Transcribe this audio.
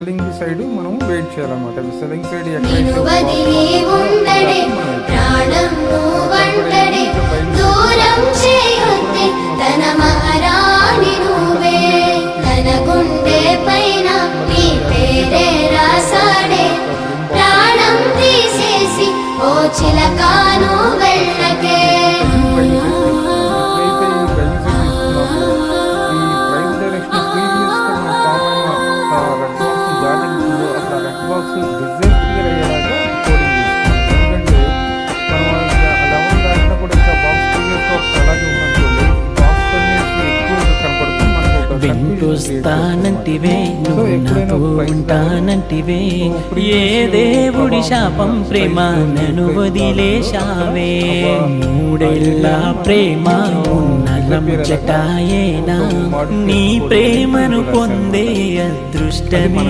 Selling side మనం wait చేయాలన్నమాట. Selling side చిలకాను వెళ్ళకే వెంటొస్తానంటివే నువ్వు నాతో ఉంటానంటివే, ఏ దేవుడి శాపం ప్రేమ నన్ను వదిలేశావే. మూడేళ్ళ ప్రేమ ఉన్న ముచ్చటాయేనా, నీ ప్రేమను పొందే అదృష్టమే.